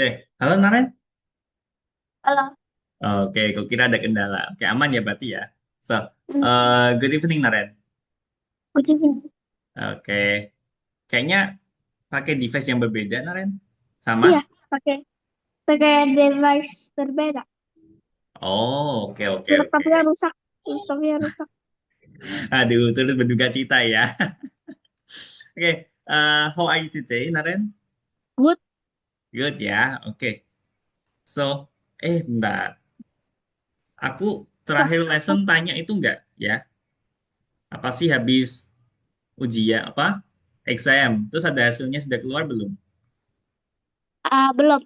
Oke, halo Naren. Halo, Oke, kok kira ada kendala. Oke, aman ya berarti ya. So, hmm, good evening Naren. good evening. Oke, kayaknya pakai device yang berbeda Naren. Sama? Iya, pakai pakai device berbeda. Oh, oke oke oke. Laptopnya rusak. Laptopnya rusak. Aduh, turut berduka cita ya. Oke, how are you today Naren? Good. Good ya. Oke. So, bentar. Aku Wah, terakhir lesson tanya itu enggak ya? Apa sih habis ujian apa? Exam. Terus ada hasilnya sudah keluar belum? belum.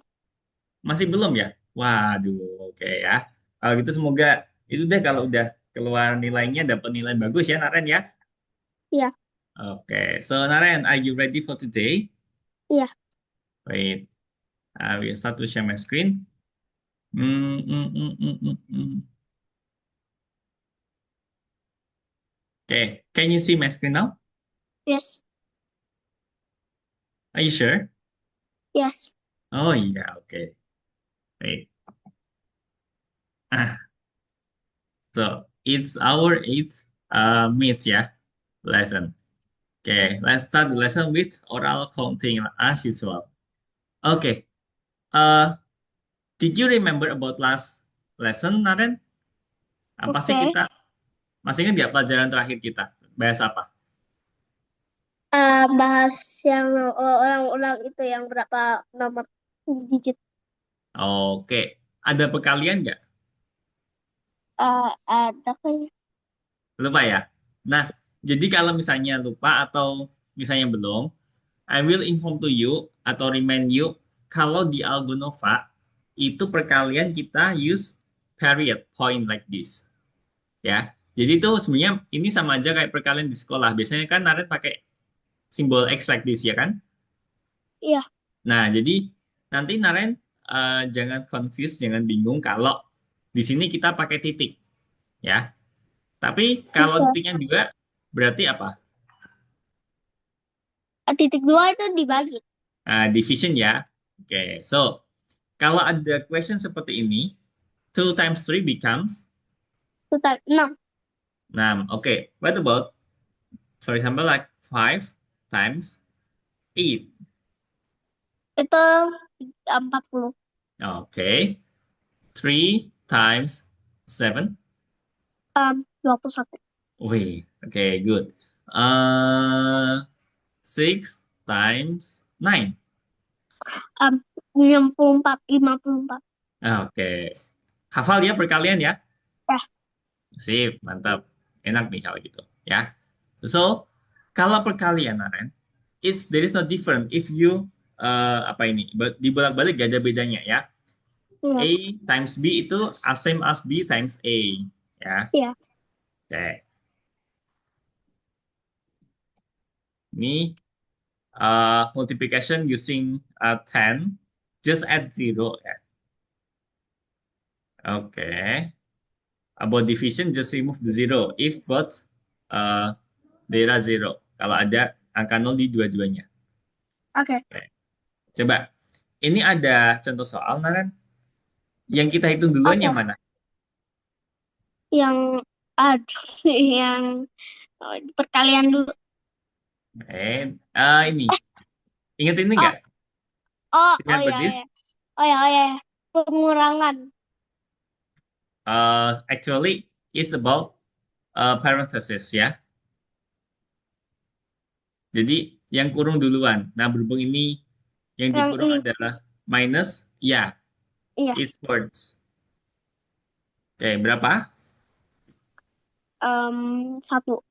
Masih belum ya? Waduh, oke ya. Kalau gitu semoga itu deh kalau udah keluar nilainya dapat nilai bagus ya Naren ya. Iya, Oke, so Naren, are you ready for today? iya. Wait, I will start to share my screen. Mm, mm, mm, mm, mm, mm. Okay, can you see my screen now? Yes, Are you sure? yes. Oh iya, oke. Wait. Ah, so it's our eighth meet ya lesson. Okay, let's start the lesson with oral counting as usual. Okay. Uh, Did you remember about last lesson, Naren? Apa sih Oke. kita, masih ingat nggak pelajaran terakhir kita? Bahas apa? Bahas yang ulang-ulang itu yang berapa nomor digit. Oke, ada perkalian nggak? Ada kayaknya. Lupa ya? Nah, jadi kalau misalnya lupa atau misalnya belum, I will inform to you atau remind you kalau di Algonova itu perkalian kita use period point like this. Ya, jadi itu sebenarnya ini sama aja kayak perkalian di sekolah. Biasanya kan Naren pakai simbol X like this ya kan? Iya, Nah, jadi nanti Naren jangan confused, jangan bingung kalau di sini kita pakai titik, ya. Tapi kalau oke. titiknya dua, berarti apa? Titik dua itu dibagi. Division ya. Oke, so kalau ada question seperti ini, 2 times 3 becomes Total 6. 6. Oke, what about, for example, like 5 times 8? Itu 40. Oke, 3 times 7? 21. Wait, okay, good. Uh, 6 times 9. 64, 54. Oke. Hafal ya perkalian ya? Ya, Sip, mantap. Enak nih kalau gitu. Ya. So, kalau perkalian, Naren, there is no different if you apa ini? Dibolak-balik gak ada bedanya ya. A iya, times B itu same as B times A. Ya. iya. Oke. Ini multiplication using 10, just add zero ya. Oke. About division, just remove the zero if both uh, there are zero. Kalau ada angka nol di dua-duanya. Oke. Oke. Coba, ini ada contoh soal, Naren. Yang kita hitung duluan Oke. yang mana? Yang aduh, yang perkalian dulu. Ini. Ingat ini Oh, nggak? oh Remember ya ya. this? Oh ya. Pengurangan. Actually, it's about parenthesis ya. Jadi, yang kurung duluan. Nah, berhubung ini yang Yang dikurung ini. adalah minus, ya, Iya. it's words. Oke, berapa? Satu.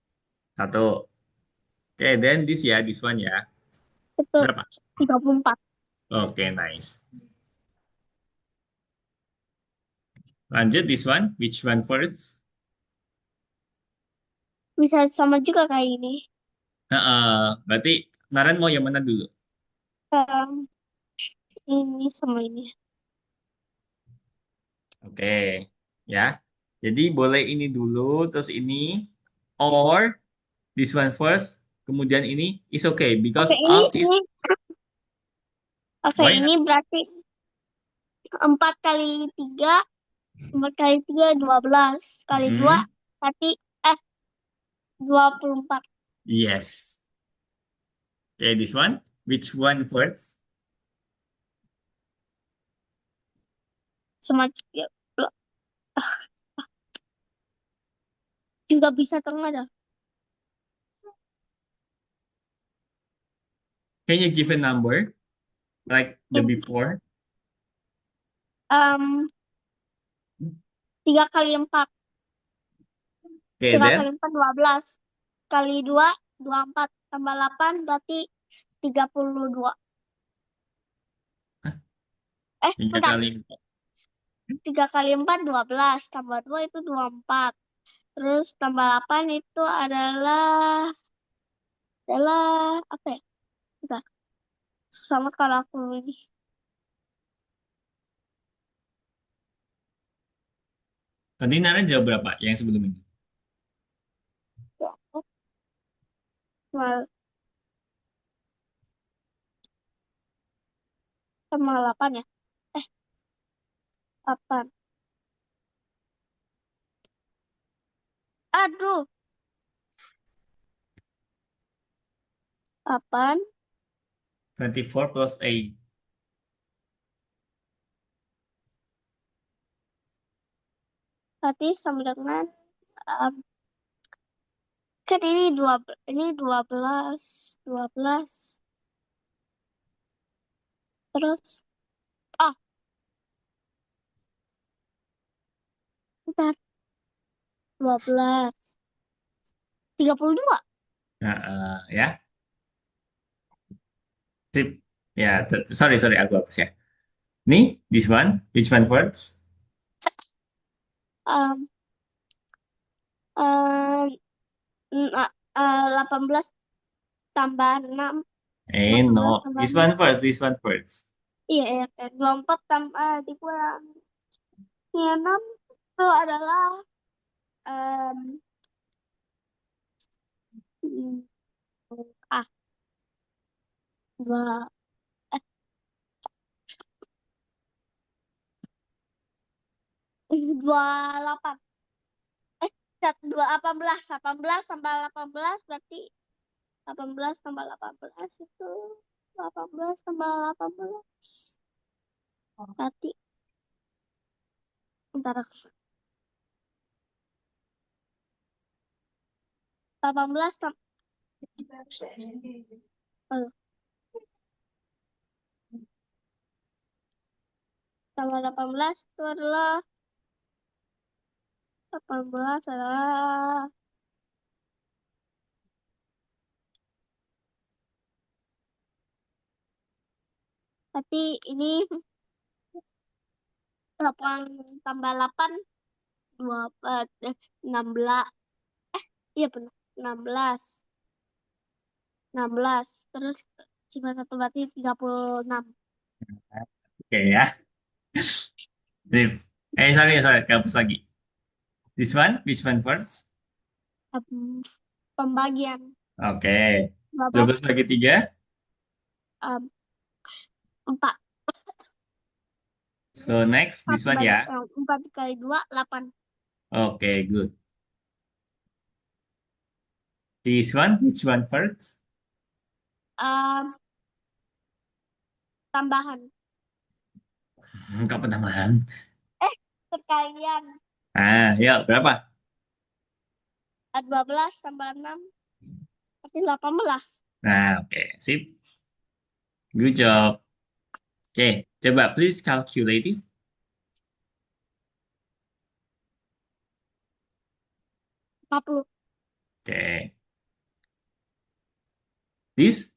Satu. Oke, then this ya, this one ya. Itu Berapa? 34. Oke, nice. Lanjut, this one. Which one first? Bisa sama juga kayak ini. Berarti Naren mau yang mana dulu? Em, ini sama ini. Oke, ya. Jadi boleh ini dulu, terus ini, or this one first, kemudian ini is okay because Oke, ini all is ini. Oke, why not? ini berarti. 4 kali 3, 4 kali 3 12. Kali 2 Mm-mm. berarti eh 24. Yes. Okay, this one. Which one first? Semacam ya, juga bisa tengah dah. Can you give a number like the Ini before? em 3 kali 4. Okay, 3 then. kali 4 12. Kali 2 24. Tambah 8 berarti 32. Hah? Tiga Bentar. kali 4. 3 kali 4 12. Tambah 2 itu 24. Terus tambah 8 itu adalah apa ya? Bentar. Sama kalau aku ini. Tadi Nara jawab berapa yang sebelum ini? Tambah, tambah 8 ya? Eh, 8. Aduh, 8. 24 plus 8. Berarti sama dengan em, kan ini 12, 12. Terus ah, bentar. 12. 32. Nah, ya. Sip. Ya, sorry, sorry, aku hapus ya. Nih, this one. Which one first? Em, em, 18 tambah 6. No. 18 tambah This 6. one first. This one first. Iya, iya, kan. 24 tambah dikurang 6 itu adalah em, hmm, ah, dua, eh, 28. Eh, 18. 18 tambah 18 berarti 18 tambah 18 itu 18 tambah 18. Berarti bentar, 18 tambah 18 itu adalah 18 adalah berarti ini 8 tambah 8 16. Iya benar. 16. 16. Terus cuma satu berarti 36. Oke ya. Sip. Sorry, sorry. Hapus lagi. This one. Which one first? Pembagian Oke. 12 12 bagi 3. 4. So next, this one ya. 4 kali 2 8. Oke, good. This one. Which one first? Em, tambahan. Enggak penambahan. Perkalian. Ya, berapa? 12 tambah 6 berarti 18. Nah, oke. Sip. Good job. Oke, coba please calculate it. 40. Oke. This?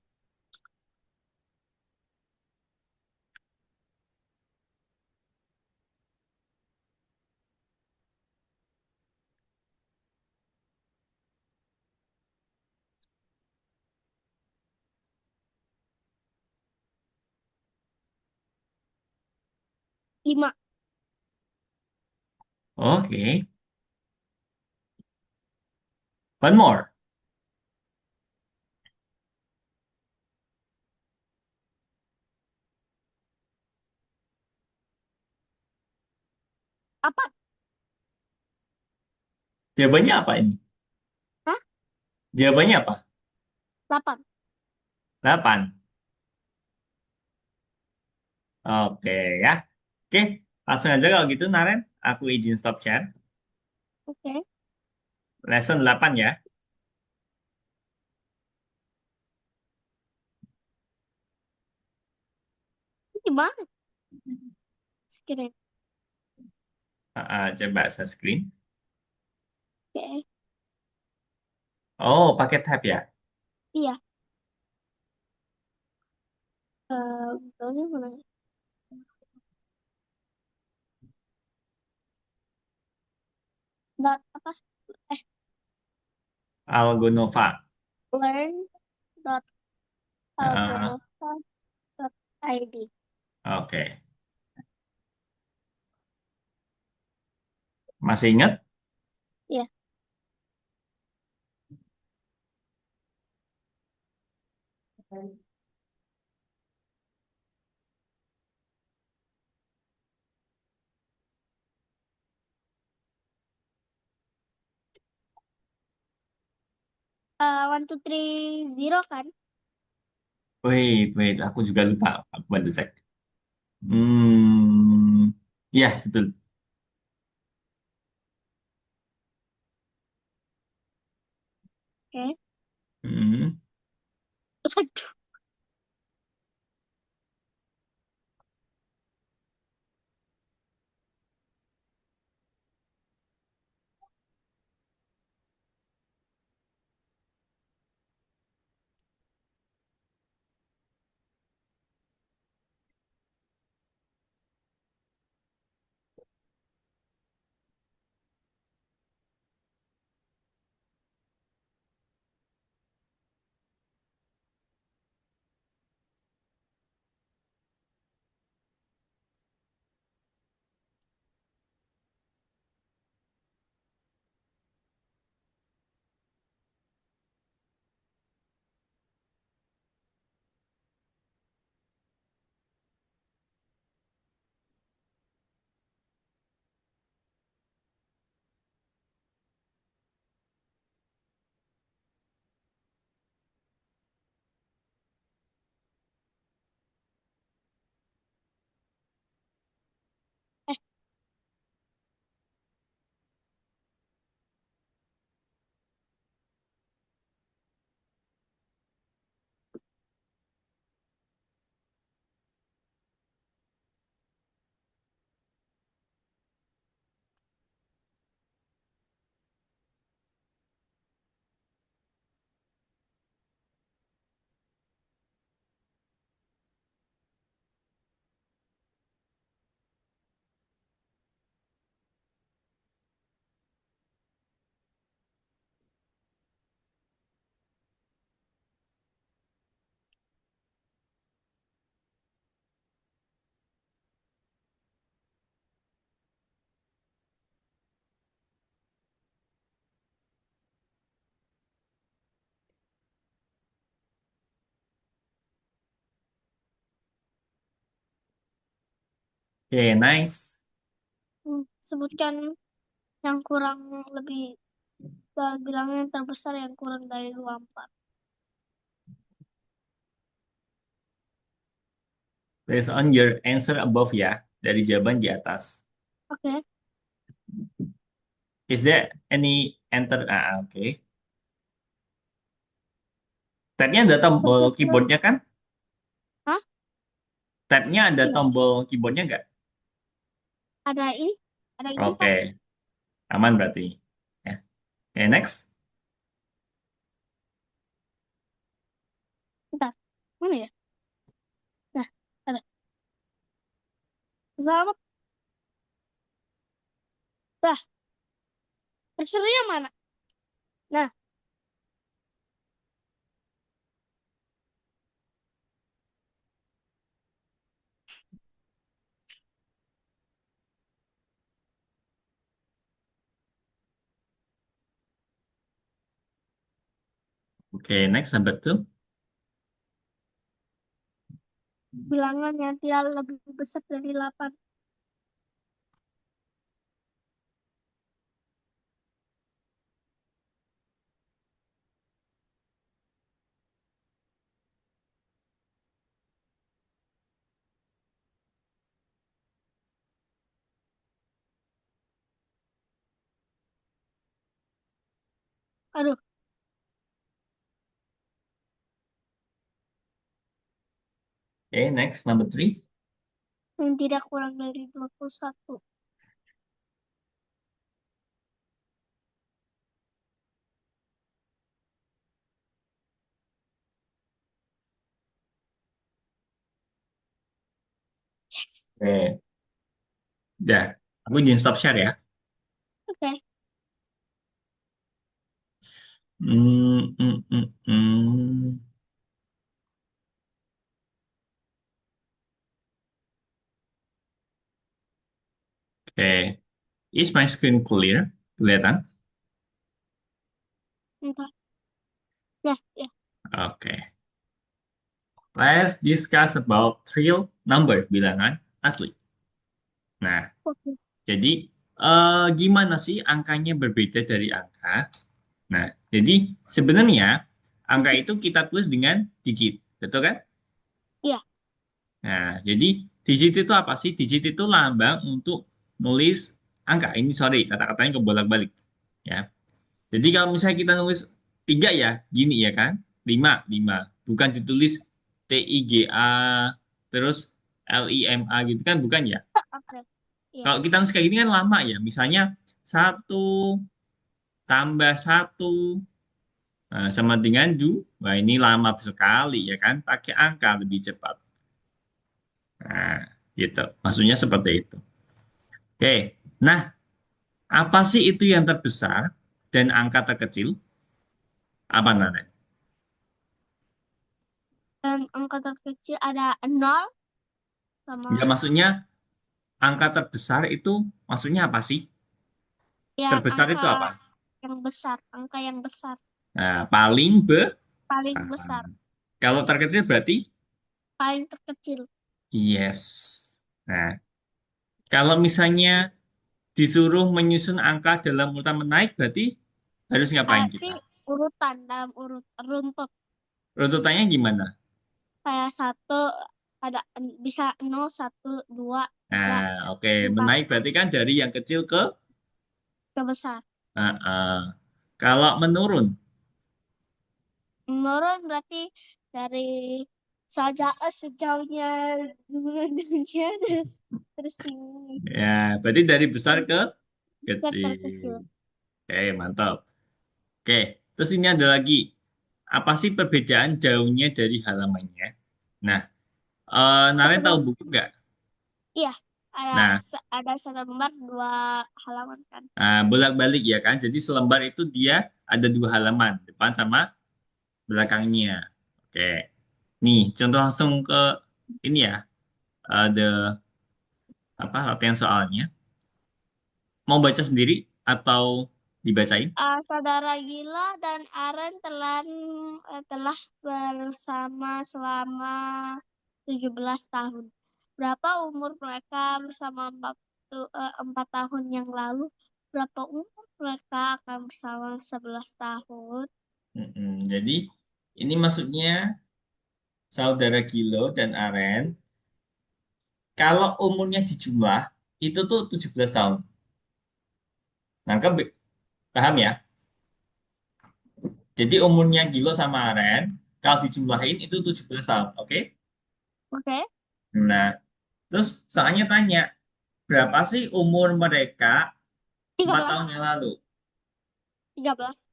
5. Oke. One more. Apa? Jawabannya apa ini? Hah? Jawabannya apa? 8. 8. Oke ya. Oke, langsung aja kalau gitu Naren. Aku izin stop share. Oke. Lesson 8 ya. Ini gimana? Screen. Coba saya screen. Oke. Oh, pakai tab ya. Iya. Betulnya mana? Dot apa? Eh, Algonova. learn dot Uh, algonova dot id. oke. Masih ingat? Iya. 1230 kan? Wait, wait. Aku juga lupa. Aku bantu cek. Hmm, ya betul. Oke. Hmm, Aduh. Eh, oke, nice. sebutkan yang kurang lebih bilangnya yang terbesar yang kurang dari 24. Based on your answer above ya, dari jawaban di atas. Oke. Is there any enter? Oke. Tabnya ada tombol Betul. keyboardnya kan? Hah? Tabnya ada Iya. tombol keyboardnya nggak? Ada ini. Ada ini kan? Oke, aman berarti. Ya. Oke, next. Bentar. Mana ya? Nah, ada. Selamat. Dah. Terserahnya mana? Nah, Oke, next number two. bilangan yang tidak lebih besar dari 8. Aduh, Okay, next, number 3. yang tidak kurang dari 21. Yes. Oke, udah. Aku izin stop share ya. Oke. Hmm, hmm, hmm, hmm. Oke, is my screen clear? Kelihatan? Entah. Ya, ya. Oke. Let's discuss about real number, bilangan asli. Nah, Oke. jadi gimana sih angkanya berbeda dari angka? Nah, jadi sebenarnya angka Digit. itu kita tulis dengan digit, betul kan? Iya. Nah, jadi digit itu apa sih? Digit itu lambang untuk nulis angka. Ini sorry, kata-katanya kebolak-balik. Ya. Jadi kalau misalnya kita nulis 3 ya, gini ya kan? 5 5. Bukan ditulis TIGA, terus LIMA gitu kan? Bukan ya? Oke. Iya. Kalau kita nulis kayak gini kan lama ya. Misalnya 1 tambah 1 sama dengan Wah, ini lama sekali ya kan? Pakai angka lebih cepat. Nah, gitu. Maksudnya seperti itu. Oke. Nah, apa sih itu yang terbesar dan angka terkecil? Apa namanya? Dan angka terkecil ada 0 Ya, sama maksudnya angka terbesar itu maksudnya apa sih? yang Terbesar angka itu apa? yang besar, angka yang besar, Nah, paling paling besar. besar, Kalau terkecil berarti paling terkecil. yes. Nah, kalau misalnya disuruh menyusun angka dalam urutan menaik, berarti harus ngapain Tapi kita? urutan dalam urut runtut Runtutannya gimana? kayak satu ada bisa 0, 1, 2, 3, Nah, oke. 4 Menaik berarti kan dari yang kecil ke ke besar. kalau menurun, Menurun berarti dari saja sejauhnya dunia terus sini ya berarti dari besar ke ke kecil. terkecil. Oke, mantap. Oke, terus ini ada lagi. Apa sih perbedaan daunnya dari halamannya? Nah, Naren tahu Sebelum buku nggak? iya ada Nah, ada satu lembar dua halaman kan. bolak-balik ya kan. Jadi selembar itu dia ada 2 halaman, depan sama belakangnya. Oke, nih contoh langsung ke ini ya, ada apa latihan soalnya. Mau baca sendiri atau dibacain? Saudara Gila dan Aren telah bersama selama 17 tahun. Berapa umur mereka bersama 4 tahun yang lalu? Berapa umur mereka akan bersama 11 tahun? Jadi ini maksudnya saudara Gilo dan Aren, kalau umurnya dijumlah itu tuh 17 tahun. Nangkep, paham ya? Jadi umurnya Gilo sama Aren, kalau dijumlahin itu 17 tahun, oke? Oke, Nah, terus soalnya tanya, berapa sih umur mereka 4 tahun 13, yang lalu? 13.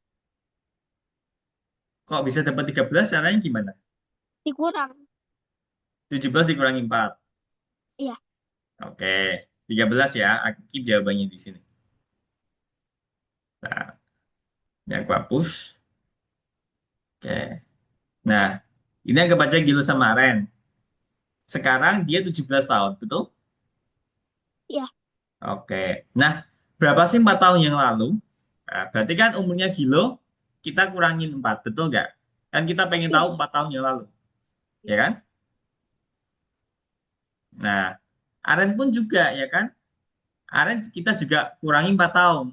Kok bisa dapat 13? Caranya gimana? Dikurang. 17 dikurangi 4. Iya. Oke, 13 ya. Aktif jawabannya di sini. Nah, yang aku hapus. Oke. Nah, ini anggap aja Gilo sama Aren. Sekarang dia 17 tahun, betul? Iya. Oke. Nah, berapa sih 4 tahun yang lalu? Nah, berarti kan umurnya Gilo, kita kurangin 4, betul nggak? Kan kita pengen Iya. tahu 4 tahun yang lalu, ya kan? Nah, Aren pun juga, ya kan? Aren kita juga kurangi 4 tahun.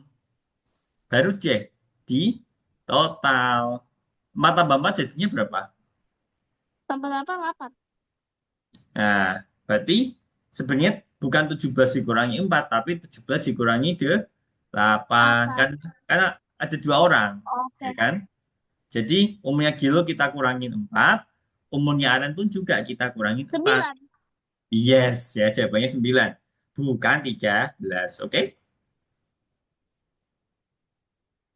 Baru cek di total. 4 tambah 4 jadinya berapa? Tambah 8, 8. Nah, berarti sebenarnya bukan 17 dikurangi 4, tapi 17 dikurangi 8. 8. Kan, karena ada dua orang, ya Oke. kan? Jadi umurnya Gilo kita kurangin 4, umurnya Aren pun juga kita kurangin 4. 9. Yes, ya jawabannya 9. Bukan 13, oke?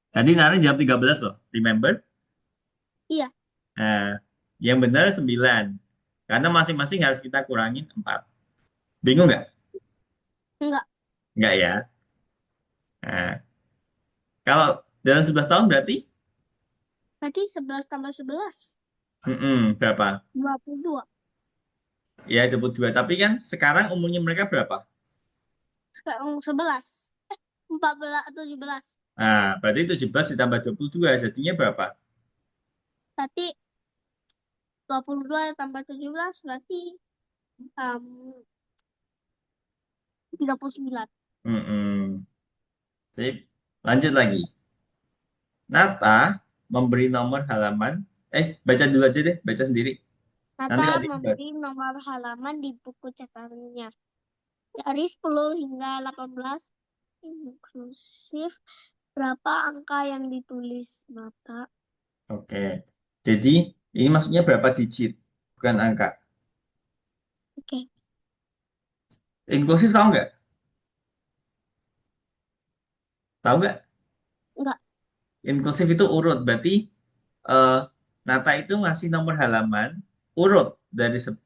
Tadi Naren jawab 13 loh, remember? Iya, Nah, yang benar 9. Karena masing-masing harus kita kurangin 4. Bingung nggak? enggak. Nggak ya? Nah, kalau dalam 11 tahun berarti Tadi 11 tambah 11. berapa? 22. Ya, 22. Tapi kan sekarang umurnya mereka berapa? Sekarang 11. 14 atau 17. Nah, berarti 17 ditambah 22, jadinya berapa? Berarti 22 tambah 17 berarti um, 39. Mm-mm. Sip. Lanjut lagi. Nata memberi nomor halaman. Baca dulu aja deh, baca sendiri. Nanti Nata kalau bingung, memberi nomor halaman di buku catatannya. Dari 10 hingga 18 inklusif berapa angka yang ditulis Nata? oke. Jadi, ini maksudnya berapa digit, bukan angka. Oke, Inklusif tahu nggak? Tahu nggak? enggak. Inklusif itu urut. Berarti eh, Nata itu ngasih nomor halaman urut dari 10,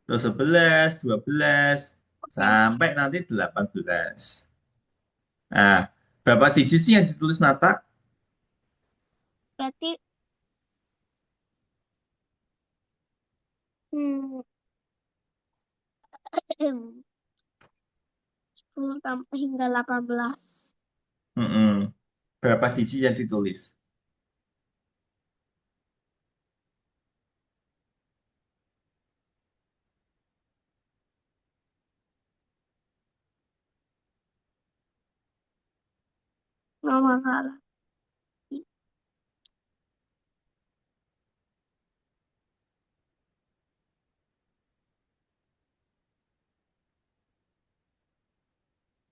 terus 11, 12, Oke, sampai nanti 18. Nah, berapa digit sih yang ditulis Nata? berarti hmm, 10 hingga 18. Mm-mm. Berapa digit yang ditulis? Nomor halaman.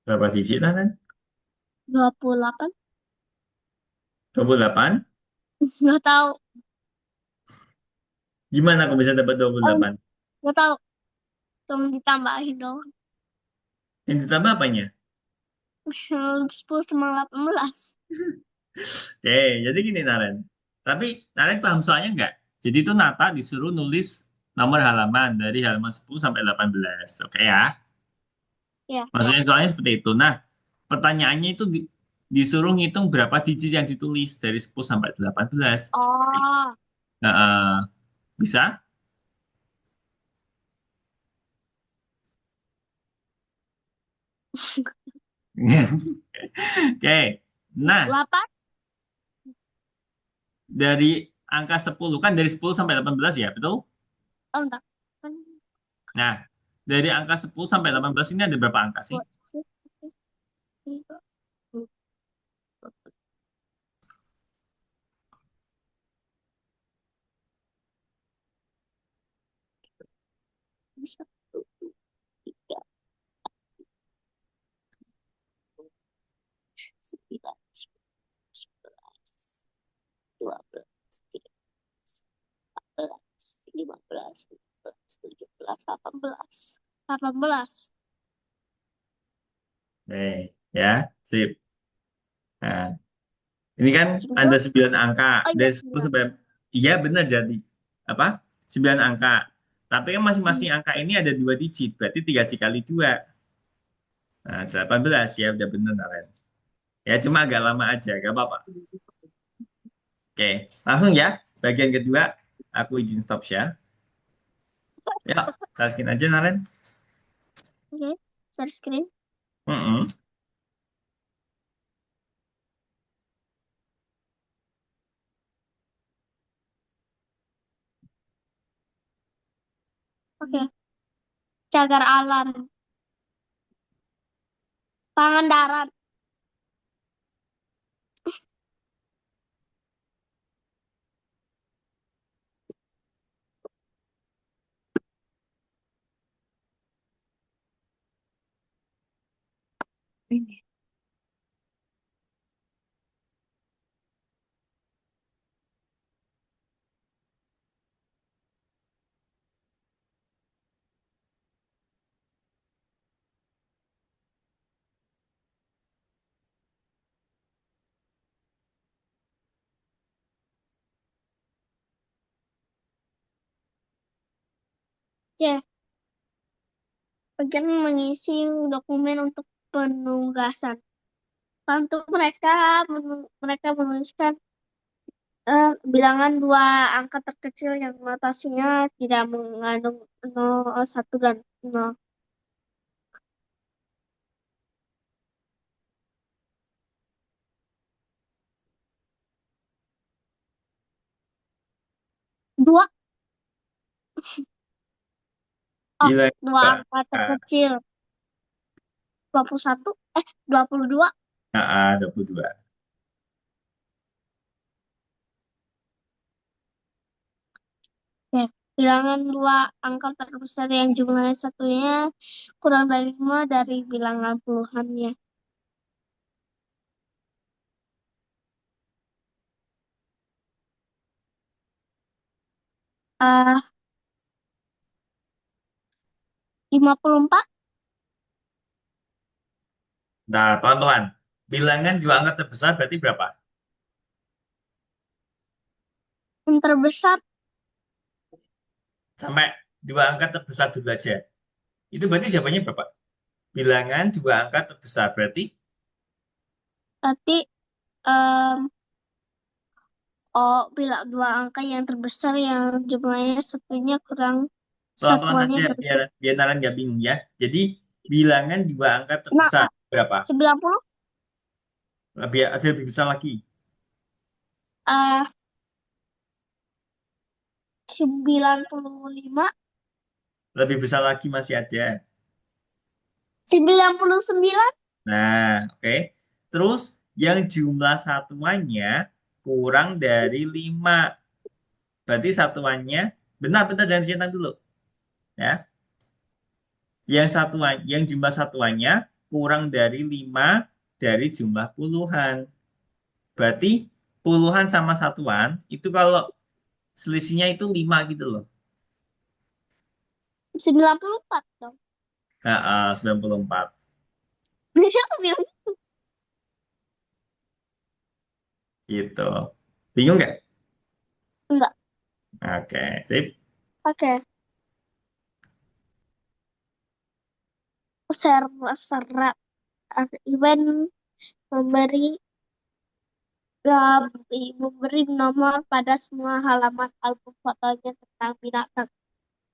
Berapa digit, Nan? 28. 28? Nggak tahu. Gimana aku bisa dapat Oh, 28? nggak tahu. Cuma ditambahin dong. Yang ditambah apanya? 10 sama 18. Oke, jadi gini Naren. Tapi Naren paham soalnya nggak? Jadi itu Nata disuruh nulis nomor halaman dari halaman 10 sampai 18. Oke ya? Ya. Maksudnya soalnya seperti itu. Nah, pertanyaannya itu disuruh ngitung berapa digit yang ditulis dari 10 sampai 18. Oh. Nah, bisa? Oke. Nah, 8. dari angka 10 kan dari 10 sampai 18 ya, betul? Oh, enggak. Kan Nah, dari angka 10 sampai 18 ini ada berapa angka sih? buat sih. Tiga, empat, satu, tiga, 9, 11, 12, 13, 14, 15, 16, 17, 18. 18. Nih, ya, sip. Nah, ini kan ada 9. 9 angka. Oh iya, Dari 10 9. sampai... Iya, benar jadi. Apa? 9 angka. Tapi kan Hmm. masing-masing angka ini ada 2 digit. Berarti 3 dikali 2. Nah, 18 ya, udah benar, Naren. Ya, cuma agak lama aja, gak apa-apa. Oke, langsung ya. Bagian kedua, aku izin stop share. Ya, saya skin aja, Naren. Oke, share screen. Mm-mm. Oke, cagar alam. Pangandaran. Ini. C. Bagian mengisi dokumen untuk penugasan. Untuk mereka menuliskan bilangan dua angka terkecil yang notasinya tidak mengandung 0, 1, dan 0. Dua, Bila dua dua angka angka. terkecil. 21, 22. 22. Ya, bilangan dua angka terbesar yang jumlahnya satunya kurang dari 5 dari bilangan puluhannya. Eh, 54 Nah, pelan-pelan. Bilangan dua angka terbesar berarti berapa? yang terbesar Sampai dua angka terbesar dulu aja. Itu berarti jawabannya berapa? Bilangan dua angka terbesar berarti berarti bilang dua angka yang terbesar yang jumlahnya satunya kurang pelan-pelan satuannya aja biar berikut. biar Naran nggak bingung ya. Jadi bilangan dua angka Nah, terbesar berapa? 90, Lebih besar lagi. eh 95, Lebih besar lagi masih ada. 99. Nah, oke. Terus yang jumlah satuannya kurang dari 5. Berarti satuannya, benar-benar jangan dicetak dulu. Ya. Yang jumlah satuannya kurang dari 5 dari jumlah puluhan. Berarti puluhan sama satuan itu kalau selisihnya itu 5 gitu loh. 94 dong. 94. Dia bilang Gitu. Bingung nggak? enggak. Oke, sip. Oke, serat event memberi memberi nomor pada semua halaman album fotonya tentang binatang.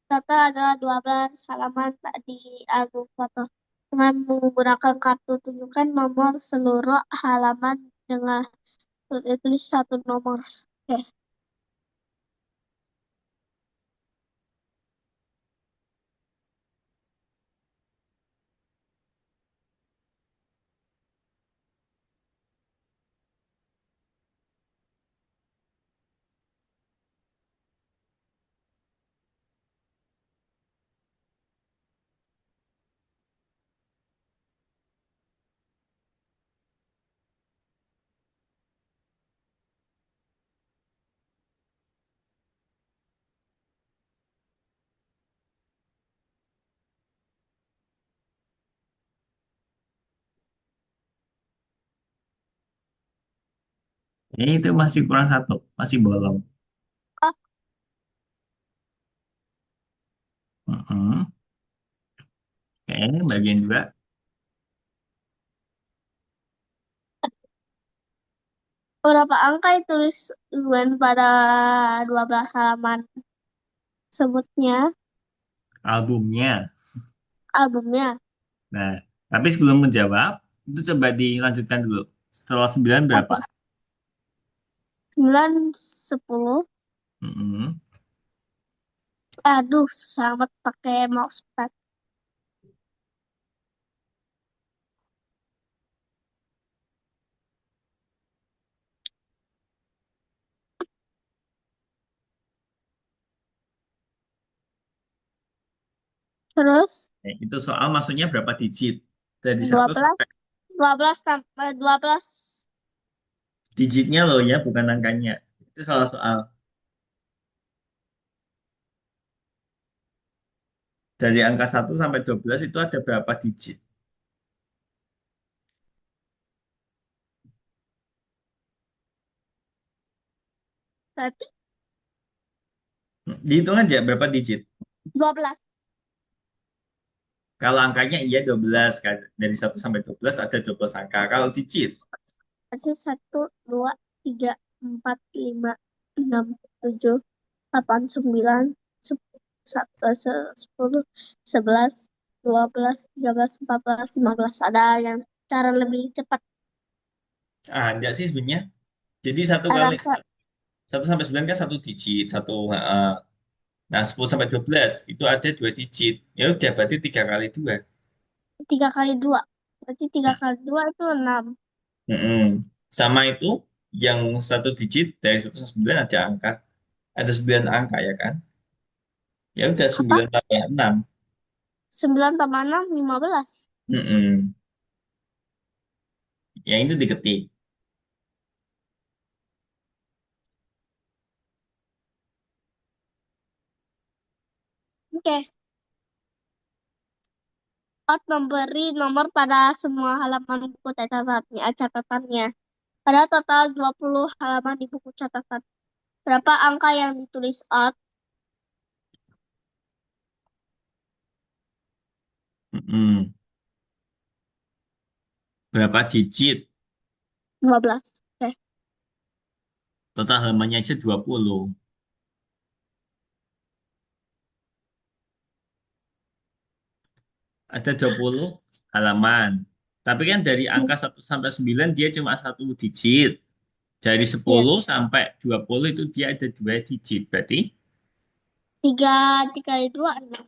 Total adalah 12 halaman di album foto. Dengan menggunakan kartu, tunjukkan nomor seluruh halaman dengan tulis satu nomor. Oke. Ini itu masih kurang satu, masih bolong. Oh, Mm-mm. Oke, bagian dua. berapa angka yang tulis Gwen pada 12 halaman sebutnya Albumnya. albumnya? Nah, tapi sebelum menjawab, itu coba dilanjutkan dulu. Setelah 9 berapa? Oke. 9, 10. Mm-mm. Aduh, susah amat pakai mousepad. Terus Itu soal maksudnya berapa digit? Dari dua satu belas sampai 12 tambah 12. digitnya loh ya, bukan angkanya. Itu soal-soal. Dari angka 1 sampai 12 itu ada berapa digit? Berarti Dihitung aja berapa digit. 12. Kalau angkanya iya 12 kan. Dari 1 sampai 12 ada 12 angka. Kalau digit, Ada 1, 2, 3, 4, 5, 7, 8, 9, 10, 11, 12, 13, 14, 15. Ada yang cara lebih cepat. enggak sih sebenarnya. Jadi satu Ada kali 1 sampai 9 kan satu digit, satu. Nah, 10 sampai 12 itu ada 2 digit. Ya udah berarti 3 kali 2. 3 kali 2. Berarti 3 kali 2 itu 6. Mm-mm. Sama itu yang satu digit dari 1 sampai 9 ada angka. Ada 9 angka ya kan? Ya udah Apa? 9 tambah 6. 9 tambah 6, 15. Mm-mm. Yang itu diketik. Oke. Out memberi nomor pada semua halaman buku catatannya. Ada total 20 halaman di buku catatan. Berapa angka yang ditulis Out? Mm-mm. Berapa digit? 12. Oke. Total halamannya aja 20. Ada 20 halaman. Tapi kan dari angka 1 sampai 9 dia cuma satu digit. Dari Iya. 10 sampai 20 itu dia ada 2 digit. Berarti 3 kali 2, 6.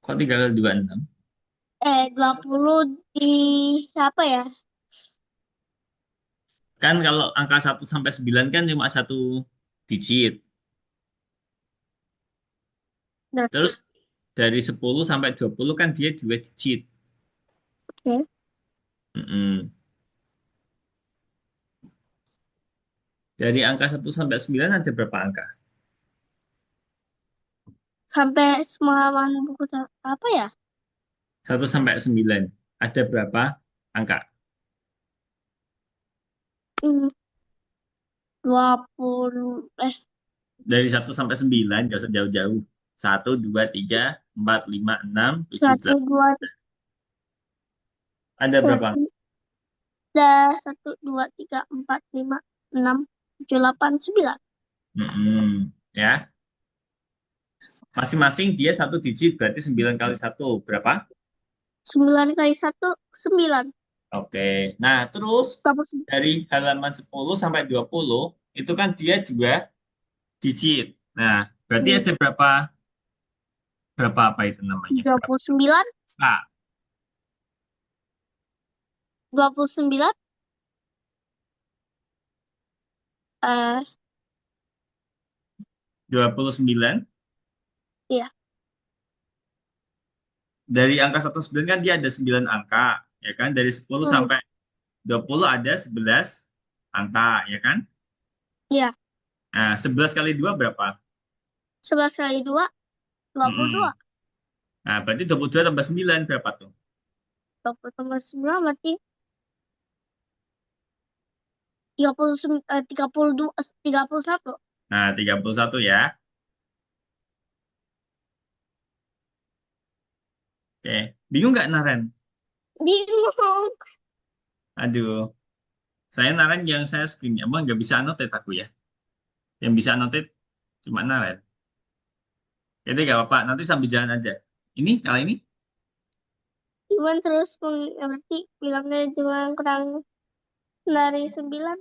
kok 3 kali 2 6? 20 di apa ya? Kan kalau angka 1 sampai 9 kan cuma satu digit. Nah, Terus dari 10 sampai 20 kan dia 2 digit. oke. Mm-mm. Dari angka 1 sampai 9 ada berapa angka? Sampai semua halaman buku apa ya? 1 sampai 9 ada berapa angka? Hmm, 20, Dari 1 sampai 9 nggak usah jauh-jauh. 1, 2, 3, 4, 5, 6, 7, 1, 8. 2, Ada berapa angka? ada 1, 2, 3, 4, 5, 6, 7, 8, 9. Mm-mm. Ya, masing-masing dia satu digit berarti 9 kali 1 berapa? 9 kali 1, 9. Oke. Nah, terus Kamu dari halaman 10 sampai 20 itu kan dia 2 digit. Nah, berarti ada berapa berapa apa itu namanya? dua Berapa puluh sembilan, A? 29, eh 29. iya. Dari angka 1 sampai 9 kan dia ada 9 angka, ya kan? Dari 10 Hmm, sampai 20 ada 11 angka, ya kan? iya. Nah, 11 kali 2 berapa? 11 kali 2, 22. Mm-mm. Nah, berarti 22 tambah 9 berapa tuh? 20 tambah 9 berarti 39, 32, 31. Nah, 31 ya. Oke. Bingung nggak, Naren? Bingung. Aduh, saya Naren yang saya screen. Emang nggak bisa annotate aku ya. Yang bisa annotate cuma Naren. Jadi nggak apa-apa, nanti sambil jalan aja. Ini, kali ini, Cuman terus berarti bilangnya cuma kurang dari 9.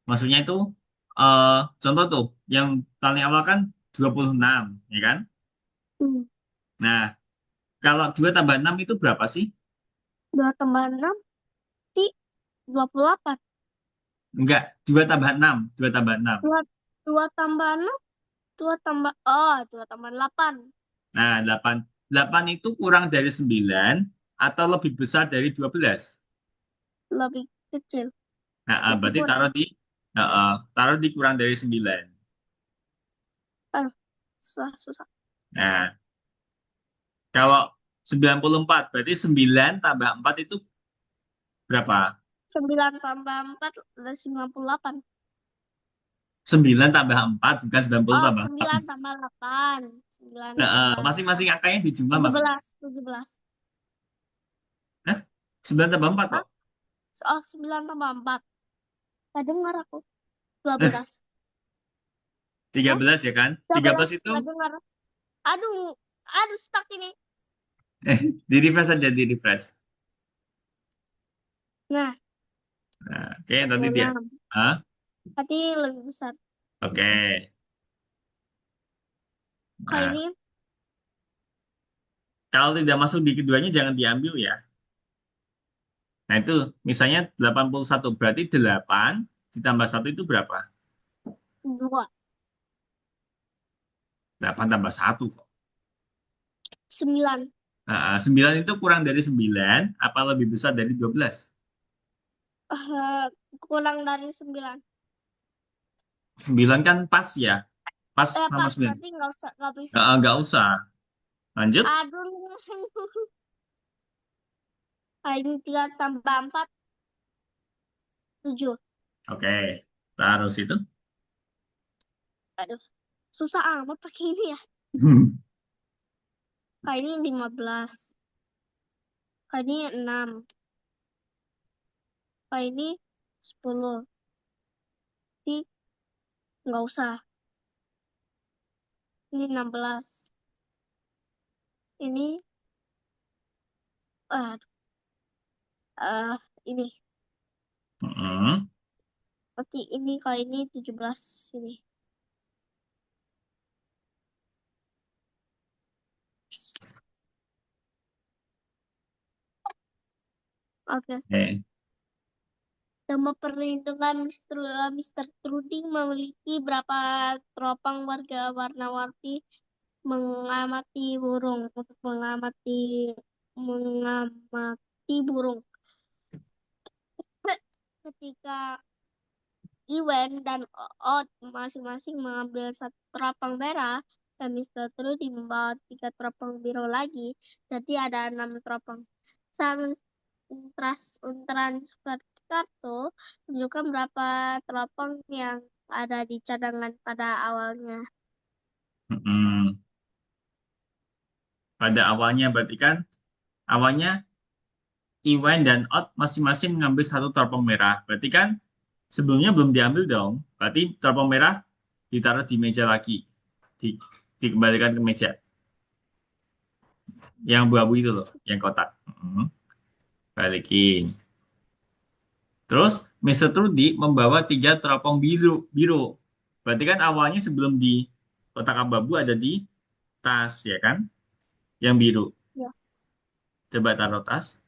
maksudnya itu, eh contoh tuh, yang paling awal kan 26, ya kan? Hmm. Nah, kalau 2 tambah 6 itu berapa sih? 2 tambah 6 berarti 28. Enggak, 2 tambah 6. 2 tambah 6. 2, 2 tambah 6, 2 tambah, oh, 2 tambah 8. Nah, 8. 8 itu kurang dari 9 atau lebih besar dari 12. Lebih kecil. Nah, Berarti berarti kurang. taruh di kurang dari 9. Ah, susah, susah. Nah, kalau 94 berarti 9 tambah 4 itu berapa? 9 tambah 4 adalah 98. 9 tambah 4 bukan 90 Oh, tambah 4. 9 tambah 8. 9 Nah, tambah masing-masing 8. angkanya dijumlah tujuh masing-masing. belas 17. Hah? 9 tambah 4 Hah? kok. Oh, 9 tambah 4. Gak dengar aku. 12. Tiga Hah? belas ya kan? 13 12. itu Gak dengar. Aduh. Aduh, stuck ini. di refresh aja di refresh. Nah, Nah, oke nanti dia. 26. Ah, Berarti lebih besar. oke. Kalau Nah, ini kalau tidak masuk di keduanya jangan diambil ya. Nah, itu misalnya 81 berarti 8 ditambah satu itu berapa? 2. 8 tambah satu kok. 9. 9 itu kurang dari 9 apa lebih besar dari 12? Eh, kurang dari 9. 9 kan pas ya. Pas sama Pas 9. berarti nggak usah, nggak bisa. Nggak usah. Lanjut. Aduh, ini 3 tambah 4, 7. Oke. Taruh situ. Aduh, susah amat pakai ini ya. Kayak ini 15. Kayak ini 6. Kayak ini 10. Ini nggak usah. Ini 16. Ini, aduh, ini. Mm-mm. Berarti ini kayak ini 17. Ini. Oke. Oke. Nama perlindungan Mr. Truding memiliki berapa teropong warga warna-warni mengamati burung untuk mengamati burung. Ketika Iwan dan Odd masing-masing mengambil satu teropong merah dan Mr. Trudy membawa 3 teropong biru lagi, jadi ada 6 teropong. Saat transfer kartu, tunjukkan berapa teropong yang ada di cadangan pada awalnya. Mm-mm. Pada awalnya berarti kan awalnya Iwan dan Ot masing-masing mengambil satu teropong merah. Berarti kan sebelumnya belum diambil dong. Berarti teropong merah ditaruh di meja lagi. Di, dikembalikan ke meja. Yang abu-abu itu loh, yang kotak. Balikin. Terus Mr. Trudy membawa 3 teropong biru. Biru. Berarti kan awalnya sebelum di kotak abu-abu ada di tas ya kan? Yang biru. Ya. Coba taruh tas.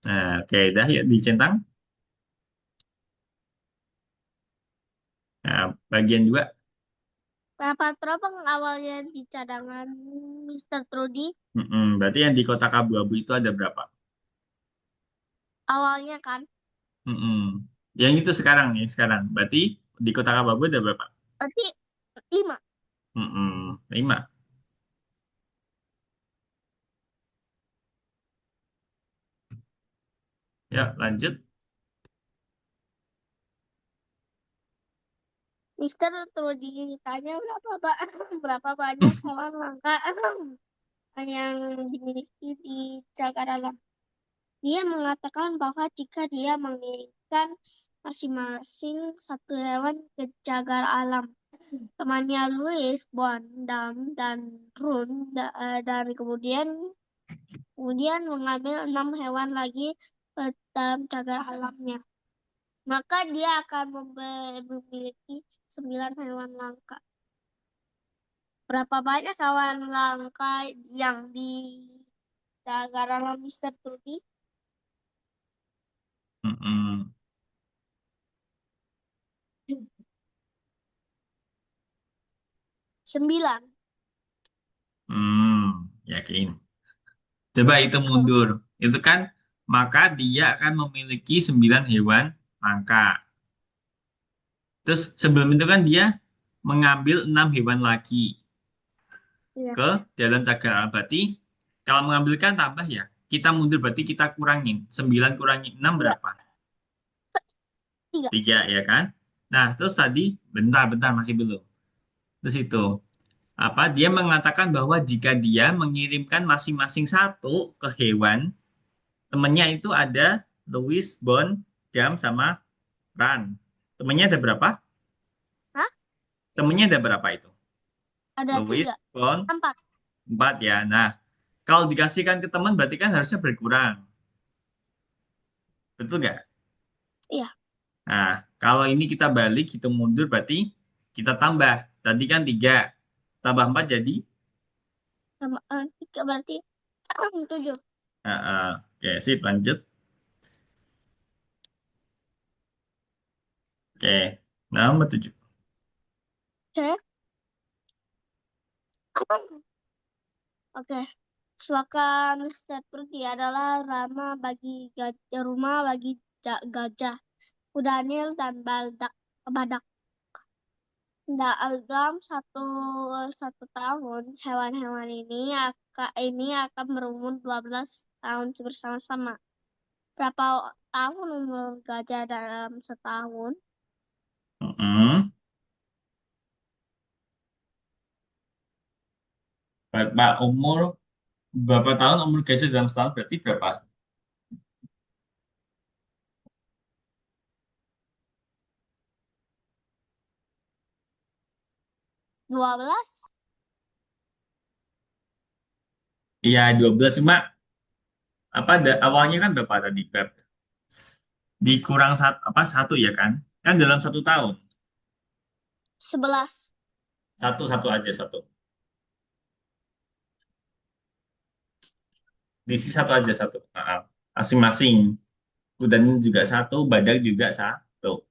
Nah, oke, dah ya dicentang. Nah, bagian juga. Berapa teropong awalnya di cadangan Mr. Trudy? Berarti yang di kotak abu-abu itu ada berapa? Awalnya kan, Mm-mm. Yang itu sekarang nih, sekarang. Berarti di kotak abu-abu ada berapa? berarti 5. 5. Ya, lanjut. Mister Trudy ditanya berapa banyak hewan langka yang dimiliki di cagar alam. Dia mengatakan bahwa jika dia mengirimkan masing-masing satu hewan ke cagar alam, temannya Louis, Bond, Dam, dan Run, dan kemudian mengambil 6 hewan lagi ke dalam cagar alamnya, maka dia akan memiliki 9 hewan langka. Berapa banyak hewan langka yang di cagar alam Mister Trudy? Mm-mm. 9. Yakin. Coba itu mundur. Itu kan, maka dia akan memiliki 9 hewan langka. Terus sebelum itu kan dia mengambil 6 hewan lagi Iya. ke dalam cagar alam. Berarti kalau mengambilkan tambah ya. kita mundur berarti kita kurangin. 9 kurangi 6 Tiga. berapa? Tiga. 3 ya kan? Nah, terus tadi bentar-bentar masih belum. Terus itu apa? Dia mengatakan bahwa jika dia mengirimkan masing-masing satu ke hewan, temennya itu ada Louis, Bond, Jam sama Ran. Temennya ada berapa? Hah? Temennya ada berapa itu? Ada Louis, tiga. Bond, Empat. 4 ya. Nah, kalau dikasihkan ke teman berarti kan harusnya berkurang. Betul nggak? Iya. Nah, kalau ini kita balik, hitung mundur berarti kita tambah. Tadi kan 3 tambah 4 jadi Sama, tiga berarti tujuh. oke, sip, lanjut. Oke, nomor 7. Oke. Oke. Suaka Seperti adalah rumah bagi gajah, kuda Nil, dan badak. Dalam satu tahun, hewan-hewan ini akan berumur 12 tahun bersama-sama. Berapa tahun umur gajah dalam setahun? Mm-mm. Berapa tahun umur gajah dalam setahun berarti berapa? 12. Iya, 12 cuma apa awalnya kan berapa tadi? Dikurang satu apa satu ya kan? Kan dalam 1 tahun. 11. Satu satu aja satu. Diisi satu aja satu. Masing-masing. Kudanya juga satu, badak juga satu.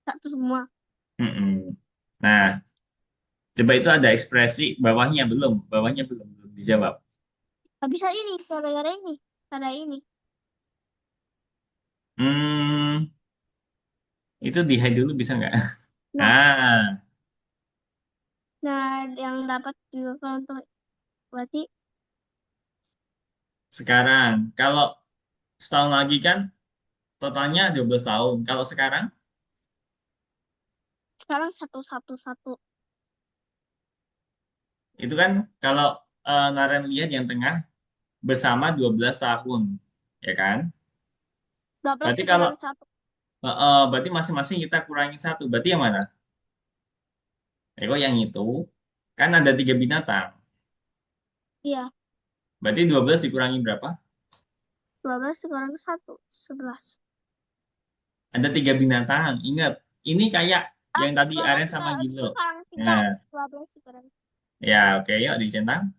Satu semua. Mm-mm. Nah, coba itu ada ekspresi bawahnya belum dijawab. Gak bisa ini, gara-gara ini. Ada ini. Hmm, itu di hide dulu bisa nggak? Nah, Ah, nah yang dapat juga untuk berarti sekarang kalau setahun lagi kan totalnya 12 tahun. Kalau sekarang sekarang satu satu satu. itu kan kalau Naren lihat yang tengah bersama 12 tahun, ya kan? 12 Berarti kalau dikurang satu. berarti masing-masing kita kurangi satu. Berarti yang mana? Kok yang itu kan ada 3 binatang. Iya, Berarti 12 dikurangi berapa? 12 dikurang satu, 11. Ada 3 binatang. Ingat, ini kayak yang tadi 12 Aren sama Gilo. dikurang 3. Nah, 12 dikurang. ya oke, yuk dicentang.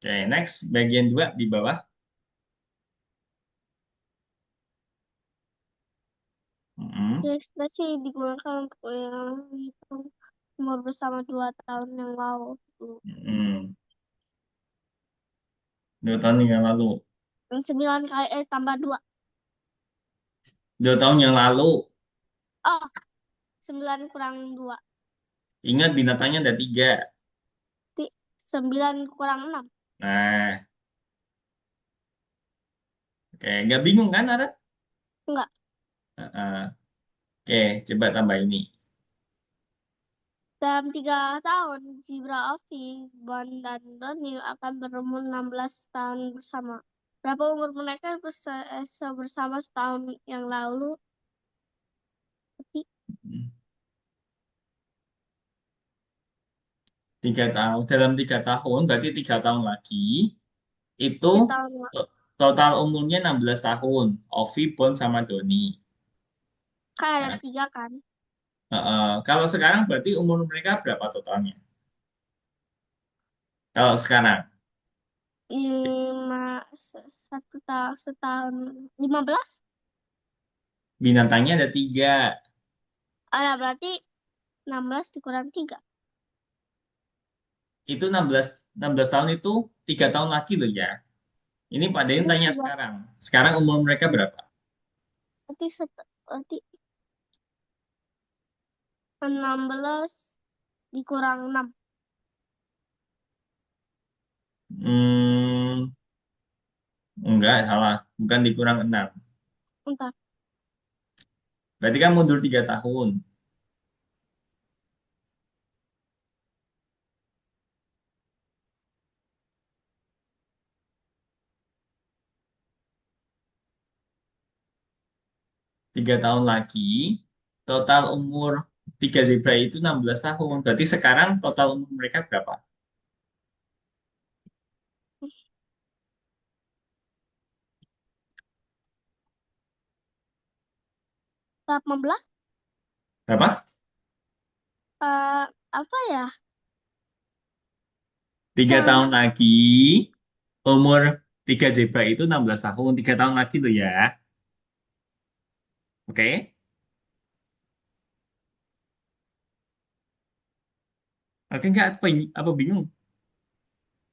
Oke, next bagian 2 di bawah. Mm-mm, Ekspresi digunakan untuk yang hitung umur bersama 2 tahun yang lalu. mm-mm. 2 tahun yang lalu. Yang 9 kali tambah 2. 2 tahun yang lalu. Oh, 9 kurang 2. Ingat binatangnya ada 3. 9 kurang 6. Nah, oke, nggak bingung kan, Aren? Enggak. Oke, coba tambah ini. Dalam 3 tahun, Zebra Office, Bond, dan Donnie akan berumur 16 tahun bersama. Berapa umur mereka bersama setahun yang lalu? Tapi 3 tahun. Dalam 3 tahun, berarti 3 tahun lagi. Itu 3 tahun. total umurnya 16 tahun. Ovi, Bon, sama Doni. Kan ada Nah, 3 kan? kalau sekarang berarti umur mereka berapa totalnya? Kalau sekarang, 1 tahun, 15. binatangnya ada 3. Berarti 16 dikurang 3. Itu 16 tahun itu 3 tahun lagi loh ya. Ini Pak Dain Ini tanya 3. sekarang. Sekarang umur mereka berapa? Berarti 16 dikurang 6. Hmm, enggak, salah. Bukan dikurang 6. Entar. Berarti kan mundur 3 tahun. 3 tahun lagi, total umur 3 zebra itu 16 tahun. Berarti sekarang total umur mereka berapa? 18. Berapa? eh apa ya? 3 tahun Saya lagi, umur 3 zebra itu 16 tahun. 3 tahun lagi loh ya. Oke? Oke, enggak? Apa bingung?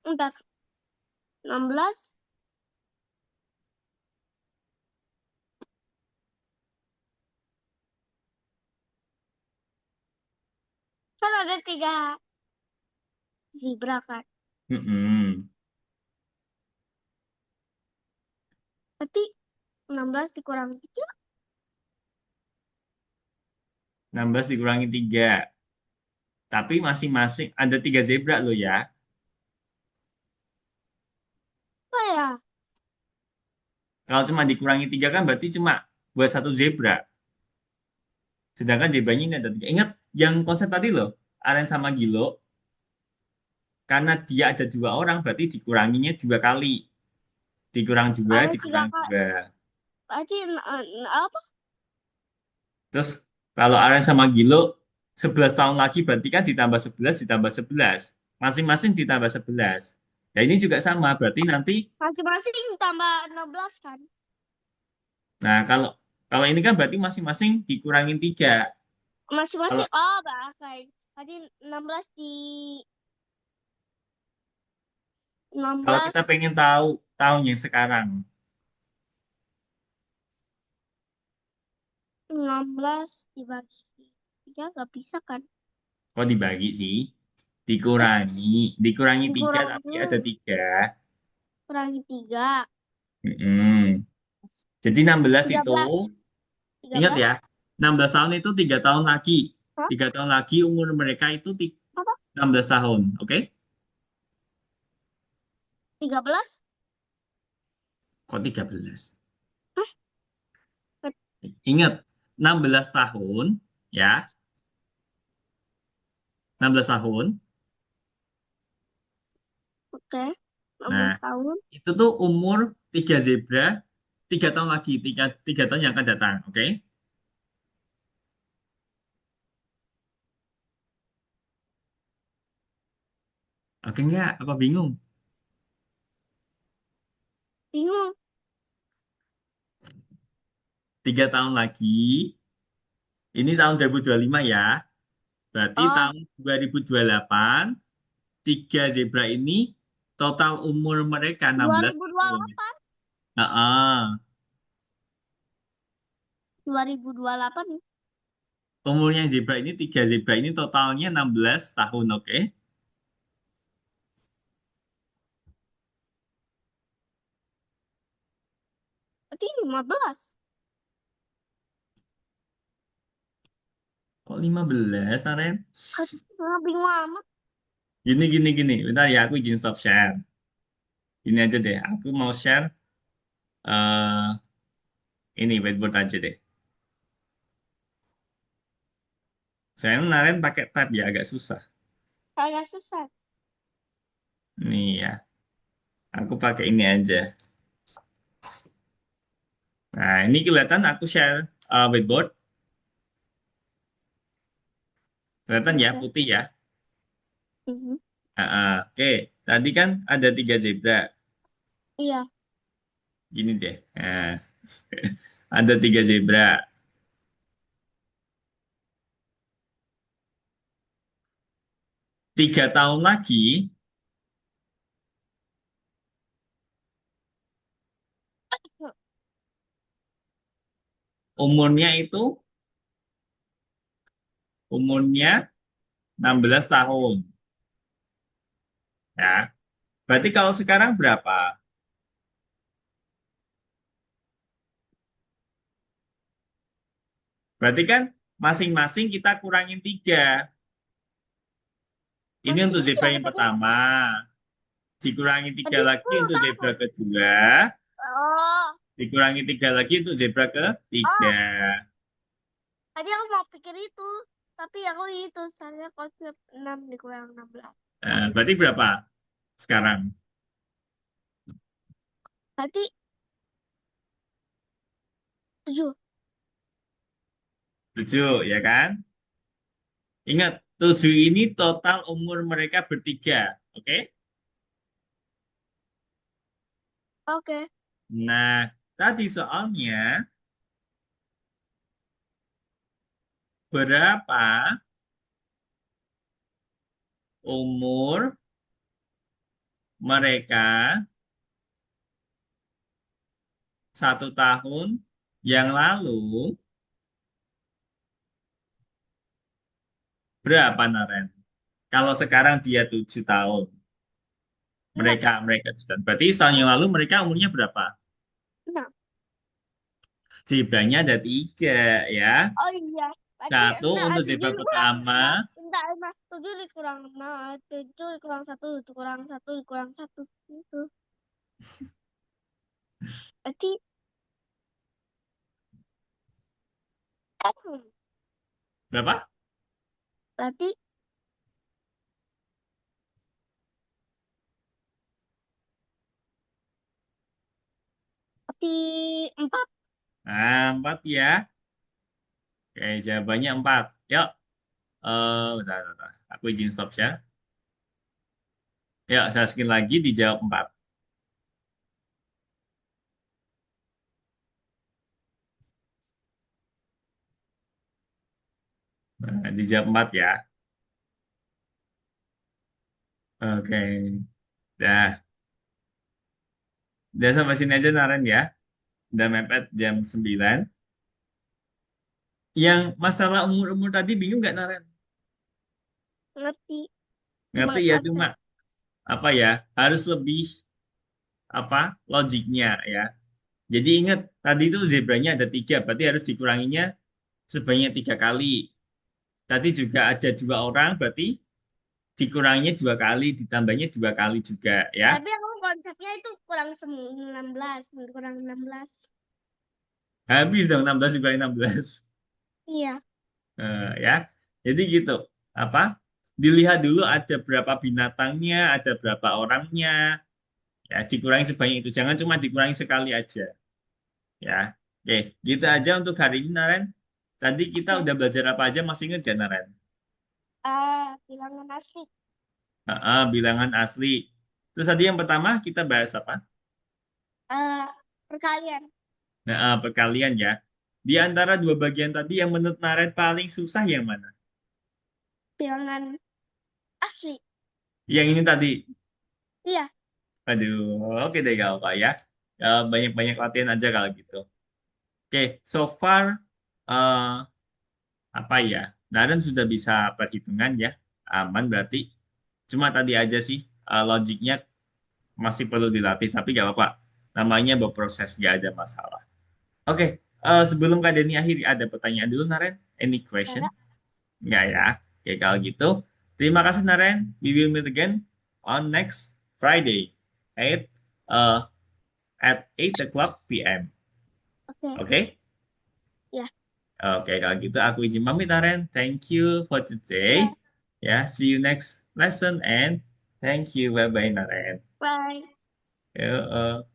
entar 16 kan ada 3 zebra kan. Mm-mm. Berarti 16 dikurang 3. 16 dikurangi 3. Tapi masing-masing ada 3 zebra loh ya. Apa ya? Kalau cuma dikurangi 3 kan berarti cuma buat satu zebra. Sedangkan zebranya ini ada 3. Ingat yang konsep tadi loh, Aren sama Gilo. Karena dia ada 2 orang, berarti dikuranginya 2 kali. Dikurang 2, Ada 3 dikurang kali. 2. Berarti apa? Terus kalau Aren sama Gilo 11 tahun lagi berarti kan ditambah 11 ditambah 11. Masing-masing ditambah 11. Ya ini juga sama, berarti nanti Masing-masing tambah 16 kan? nah kalau ini kan berarti masing-masing dikurangin 3. Kalau Masing-masing. Oh, bahasa. Tadi 16 di kalau kita 16 pengen tahu tahun yang sekarang, 16 dibagi 3 nggak bisa kan? kok dibagi sih? Eh, Dikurangi 3 tapi dikurangi ada 3. kurangi 3. Mm-mm. Jadi 16 tiga itu, belas tiga ingat belas ya, 16 tahun itu 3 tahun lagi. Hah? 3 tahun lagi umur mereka itu Apa? 16 tahun, oke? 13. Kok 13? Hah? Ingat, 16 tahun, ya, 16 tahun. Oke. enam Nah, belas tahun. itu tuh umur 3 zebra, 3 tahun lagi, tiga tahun yang akan datang, oke? Oke nggak? Apa bingung? Bingung. 3 tahun lagi, ini tahun 2025 ya. Berarti Oh, tahun 2028, 3 zebra ini total umur mereka dua 16 ribu dua puluh tahun. delapan Heeh. 2028. Umurnya zebra ini, 3 zebra ini totalnya 16 tahun, oke? Berarti 15. Kok 15, Aren? Bingung amat. Gini, gini, gini. Bentar ya, aku izin stop share. Ini aja deh, aku mau share eh ini whiteboard aja deh. Saya kemarin pakai tab ya, agak susah. Agak susah. Nih ya, aku pakai ini aja. Nah, ini kelihatan aku share whiteboard. Kelihatan ya, Oke. putih ya. Mhm. Oke, tadi kan ada 3 zebra. Iya. Gini deh. Nah, ada 3 zebra. 3 tahun lagi, umurnya itu, umurnya 16 tahun. Ya. Berarti kalau sekarang berapa? Berarti kan masing-masing kita kurangin 3. Ini Masih untuk zebra kurang yang tadi. pertama. Dikurangi 3 Tadi lagi 10 untuk zebra tahun. kedua. Oh, Dikurangi 3 lagi untuk zebra ketiga. oh, tadi aku mau pikir itu. Tapi aku itu, soalnya konsep 6 dikurang 16. Berarti berapa sekarang? Berarti 7. 7, ya kan? Ingat, 7 ini total umur mereka bertiga. Oke? Oke. Nah, tadi soalnya berapa umur mereka 1 tahun yang lalu, berapa Naren? Kalau sekarang dia 7 tahun, 6. mereka 7 tahun. Berarti setahun yang lalu mereka umurnya berapa? 6. Zebranya ada 3, ya. Oh iya. Berarti Satu enggak, untuk zebra 7 dikurang. pertama. Enggak. 7 dikurang 6. 7 dikurang 1. Dikurang 1. Dikurang 1. Itu. Berarti, Berapa? berarti, berarti 4. Nah, 4 ya. Oke, jawabannya 4. Yuk, bentar. Aku izin stop ya. Yuk, saya skin lagi dijawab 4. Nah, dijawab 4 ya. Oke, dah. Udah sampai sini aja Naren ya. Udah mepet jam 9. Yang masalah umur-umur tadi bingung nggak Naren? Ngerti. Cuma Ngerti ya, cuma konsep. apa ya, harus lebih apa logiknya ya. Jadi ingat, tadi itu zebranya ada 3, berarti harus dikuranginya sebanyak 3 kali. Tadi juga ada 2 orang, berarti dikuranginya 2 kali, ditambahnya 2 kali juga ya. Tapi aku konsepnya itu kurang 16. Kurang 16. Habis dong 16 dikurangi 16. Iya. Ya. Jadi gitu. Apa? Dilihat dulu ada berapa binatangnya, ada berapa orangnya. Ya, dikurangi sebanyak itu. Jangan cuma dikurangi sekali aja. Ya. Oke, gitu aja untuk hari ini, Naren. Tadi kita Oke. udah belajar apa aja, masih ingat ya, Naren? Bilangan asli. Bilangan asli. Terus tadi yang pertama kita bahas apa? Eh, Perkalian. Perkalian ya. Di antara dua bagian tadi yang menurut Naren paling susah yang mana? Bilangan asli. Yang ini tadi. Iya. Aduh, oke deh kalau Pak ya. Banyak-banyak latihan aja kalau gitu. Oke, so far eh, apa ya? Naren sudah bisa perhitungan ya, aman berarti. Cuma tadi aja sih logiknya masih perlu dilatih, tapi gak apa-apa. Namanya berproses, gak ada masalah. Oke, sebelum Kak Denny akhiri, ada pertanyaan dulu Naren? Any question? Enggak. Enggak ya? Oke, kalau gitu. Terima kasih Naren. We will meet again on next Friday uh, at 8 o'clock p.m. Oke. Oke? Ya. Oke, kalau gitu aku izin pamit, Naren. Thank you for today. Ya. Ya, see you next lesson and thank you. Bye-bye, Naren. Bye. Yuk,